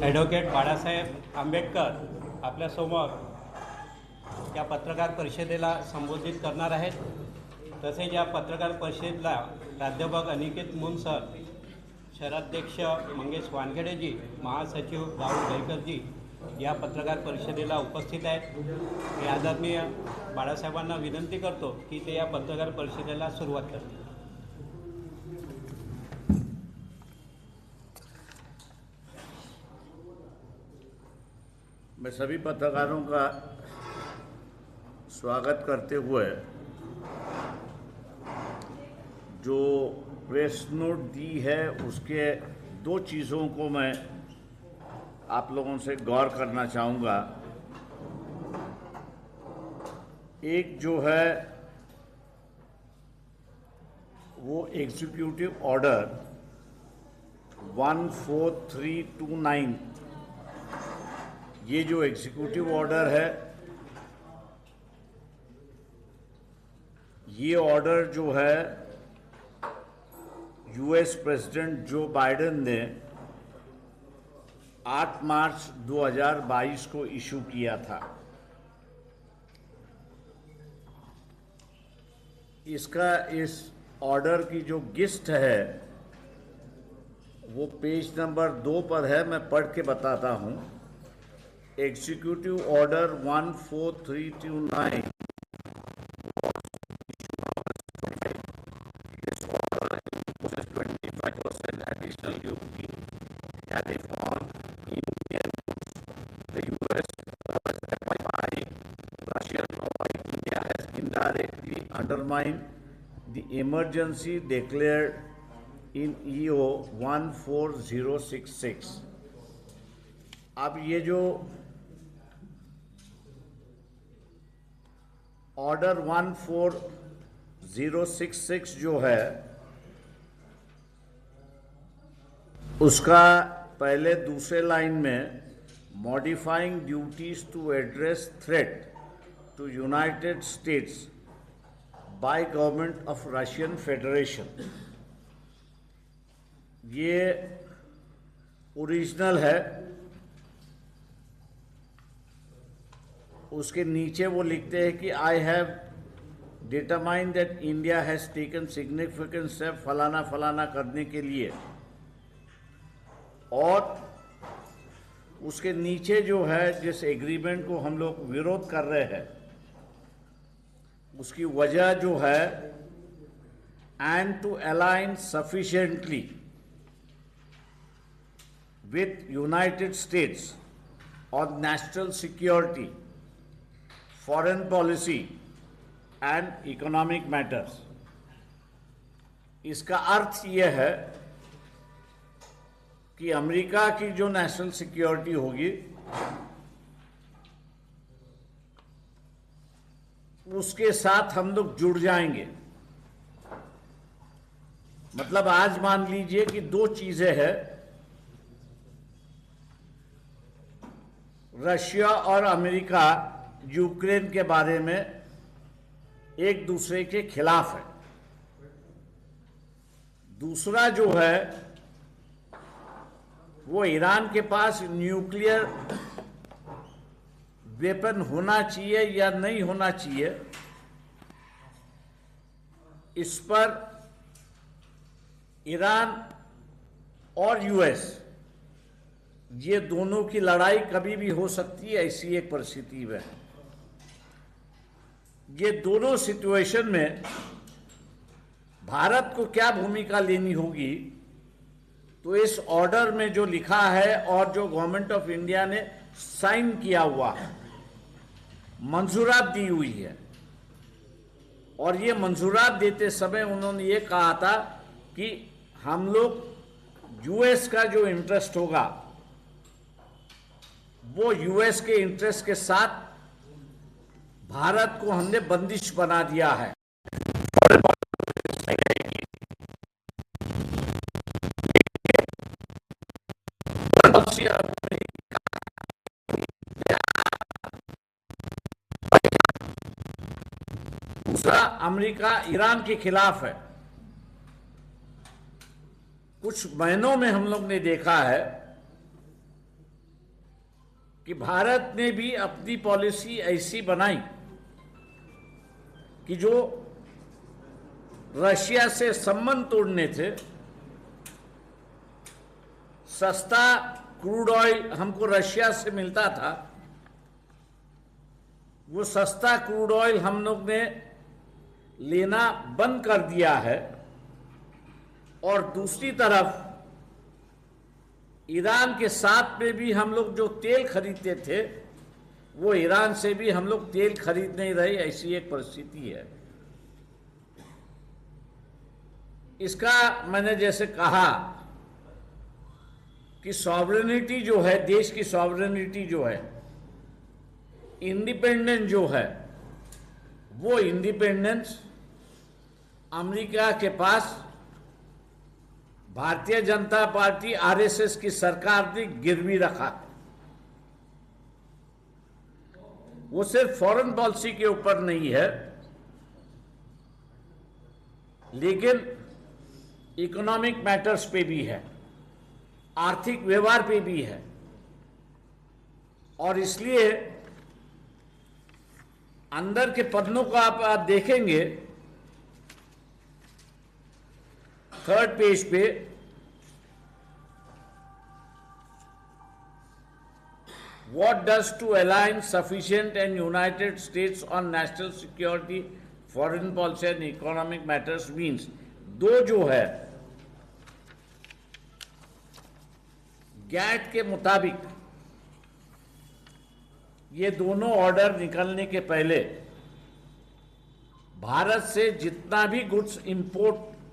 Advocate Balasaheb Ambedkar आपल्यासमोर या पत्रकार परिषदेला संबोधित करणार आहेत. तसेच या पत्रकार परिषदेला प्राध्यापक अनिकेत मुन सर, शहराध्यक्ष मंगेश वानखेडेजी, महासचिव राहुल दहीकरजी या पत्रकार परिषदेला उपस्थित आहेत. मी आदरणीय बाळासाहेबांना विनंती करतो की ते या पत्रकार परिषदेला सुरुवात करतील. मैं सभी पत्रकारों का स्वागत करते हुए जो प्रेस नोट दी है उसके दो चीज़ों को मैं आप लोगों से गौर करना चाहूँगा। एक जो है वो एग्जीक्यूटिव ऑर्डर 14329, ये जो एग्जीक्यूटिव ऑर्डर है, ये ऑर्डर जो है यूएस प्रेसिडेंट जो बाइडेन ने 8 मार्च 2022 को इशू किया था। इस ऑर्डर की जो गिस्ट है वो पेज नंबर 2 पर है। मैं पढ़ के बताता हूँ। Executive Order 14329 this order imposes 25% additional duty tariff on Indian goods. The US by buying Russian oil, India has indirectly undermined the emergency declared in EO 14066. अब ये जो ऑर्डर 14066 जो है उसका पहले दूसरे लाइन में modifying duties to address threat to United States by government of Russian Federation, ये ओरिजिनल है। उसके नीचे वो लिखते हैं कि I have determined that India has taken significant step फलाना फलाना करने के लिए, और उसके नीचे जो है जिस एग्रीमेंट को हम लोग विरोध कर रहे हैं उसकी वजह जो है and to align sufficiently with United States और national security, foreign policy and economic matters. इसका अर्थ यह है कि अमेरिका की जो नेशनल सिक्योरिटी होगी उसके साथ हम लोग जुड़ जाएंगे। मतलब आज मान लीजिए कि दो चीजें हैं, रशिया और अमेरिका यूक्रेन के बारे में एक दूसरे के खिलाफ है। दूसरा जो है वो ईरान के पास न्यूक्लियर वेपन होना चाहिए या नहीं होना चाहिए, इस पर ईरान और यूएस ये दोनों की लड़ाई कभी भी हो सकती है। ऐसी एक परिस्थिति में ये दोनों सिचुएशन में भारत को क्या भूमिका लेनी होगी, तो इस ऑर्डर में जो लिखा है और जो गवर्नमेंट ऑफ इंडिया ने साइन किया हुआ है, मंजूरात दी हुई है, और ये मंजूरात देते समय उन्होंने ये कहा था कि हम लोग यूएस का जो इंटरेस्ट होगा वो यूएस के इंटरेस्ट के साथ भारत को हमने बंदिश बना दिया है। दूसरा, अमेरिका ईरान के खिलाफ है। कुछ महीनों में हम लोग ने देखा है कि भारत ने भी अपनी पॉलिसी ऐसी बनाई कि जो रशिया से संबंध तोड़ने थे, सस्ता क्रूड ऑयल हमको रशिया से मिलता था, वो सस्ता क्रूड ऑयल हम लोग ने लेना बंद कर दिया है। और दूसरी तरफ ईरान के साथ में भी हम लोग जो तेल खरीदते थे, वो ईरान से भी हम लोग तेल खरीद नहीं रहे, ऐसी एक परिस्थिति है। इसका मैंने जैसे कहा कि सॉवरेनिटी जो है, देश की सॉवरेनिटी जो है, इंडिपेंडेंस जो है, वो इंडिपेंडेंस अमेरिका के पास भारतीय जनता पार्टी आरएसएस की सरकार ने गिरवी रखा। वो सिर्फ फॉरेन पॉलिसी के ऊपर नहीं है, लेकिन इकोनॉमिक मैटर्स पे भी है, आर्थिक व्यवहार पे भी है। और इसलिए अंदर के पन्नों को आप देखेंगे, थर्ड पेज पे what does to align sufficient and United States on national security, foreign policy and economic matters means, दो जो है गैट के मुताबिक ये दोनों ऑर्डर निकलने के पहले भारत से जितना भी गुड्स इंपोर्ट